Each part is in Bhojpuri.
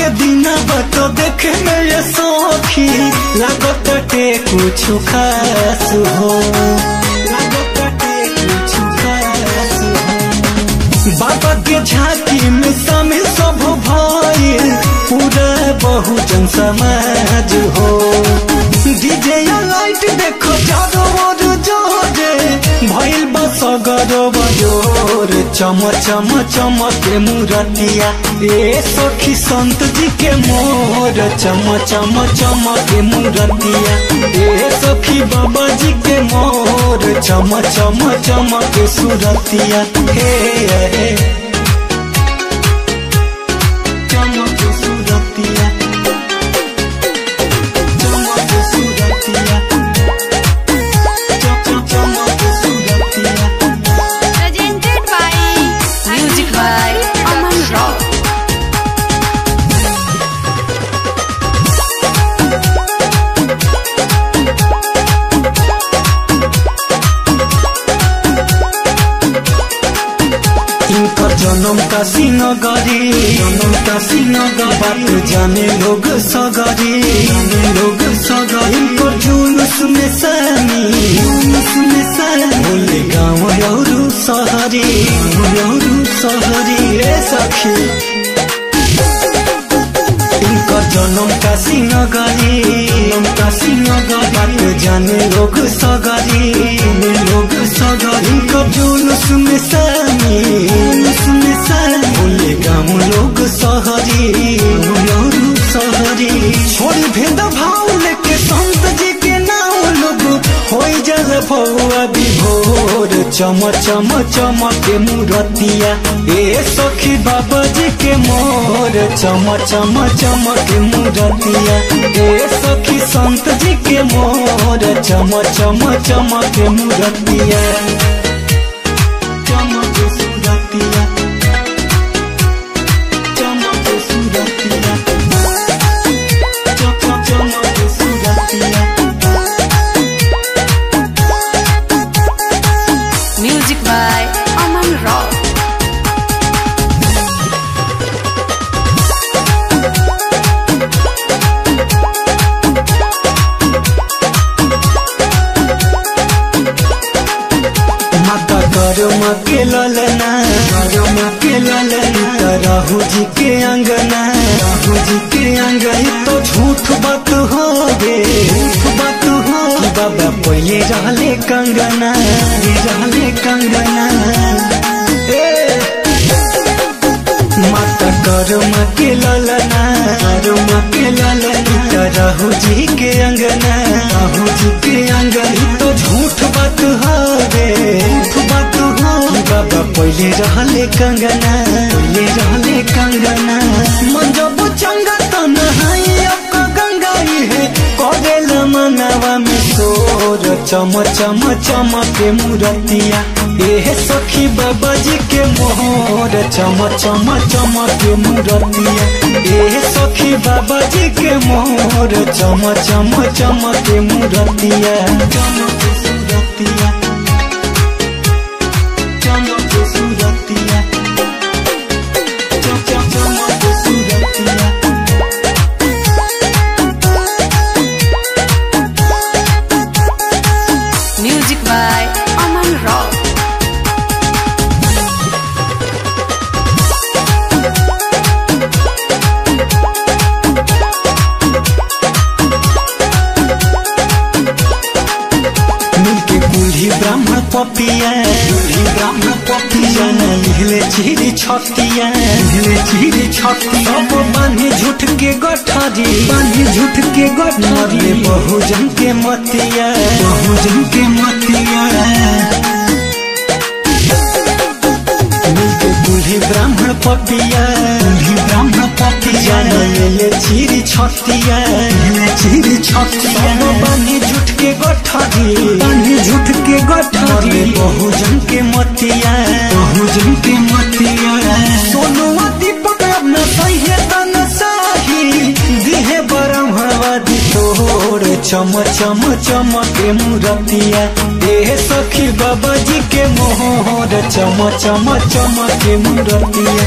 के दीना बात देखे मेरे सखी लागत टे कुछ खास हो, लागत टे कुछ खास हो। बाबा के झांकी में शामिल सब भइल पूरा बहुजन समाज हो। डीजे या लाइट देखो चारों ओर जोरे भइल बस गरब जोर चम चम चमके मूरतिया ए सखी संत जी के मोर चम चम चमके मूरतिया ए सखी बाबा जी के मोर चम चम चमके सूरतिया हे चमके सूरतिया चमके सूरतिया चमके सूरतिया। Presented by Music by Aman Rock. इनका जन्म काशी नगरी, जन्म काशी नगर बात जाने लोग सगरी, जाने लोग सगरी। इनको जुलूस में सानी, जुलूस में सानी बोले गाँव और शहरी, और शहरी ए सखी। इनका जन्म काशी नगरी, जन्म काशी नगर बात जाने लोग सगरी, लोग सगरी। इनको जुलूस में सानी, जुलूस में सानी बोले गाँव लोग शहरी, और शहरी। छोड़ी भेद भाव लेके संत जी के नाम लोग हो जल भौआ विभोर चम चम चमके मूरतिया ए सखी बाबा जी के मोर चम चम चमके मूरतिया ए सखी संत जी के मोर चम चम चमके मूरतिया चमके सूरतिया चमके सूरतिया चमके सूरतिया। Music by Aman Rock. माता करमा के ललना, करमा के ललना राहु जी के अंगना, राहु जी के अंगना। तो झूठ बात हो गे, झूठ बात हो कि बाबा पहले रहले कंगना, रहले कंगना। माता करमा के ललना, करमा के ललना राहु जी के अंगना, राहु जी के अंगना। तो झूठ बात हो गे, झूठ बात हो बाबा पहले रहले कंगना, पहले रहले कंगना। मन जब चंगा तो नहाई अब गंगाई है करेल मनवा में सोर चम चम चमके मूरतिया ए सखी बाबा जी के मोर चम चम चमके मूरतिया ए सखी बाबा जी के मोर चम चम चमके मूरतिया चमके सूरतिया चमके सूरतिया चमके सूरतिया। Music by Aman Rock. मिलके कुल्ही ब्राह्मण पपिया, कुल्ही ब्राह्मण पपिया लिहले चिरी छतिया, लिहले चिरी छतिया। सब बांधी झूठ के गठारी, बांधी झूठ के गठारी। बहुजन के मतिया, बहुजन के मतिया। मिलके कुल्ही ब्राह्मण पपिया, कुल्ही ब्राह्मण पपिया लिहले चिरी छतिया, लिहले चिरी छतिया। सब बांधी झूठ के गठारी, बांधी झूठ के गठारी। बहुजन के मतिया, बहुजन के मतिया। सोनुआ दीपक अपना सही तन साही दिहे ब्रह्मवादी तोड़ चम चम चमके मूरतिया ए सखी बाबा जी के मोहर चम चम चमके मूरतिया।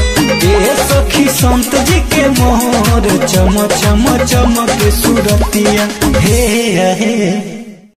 ए सखी संत जी के मोहर चम चम चमके सूरतिया। हे हे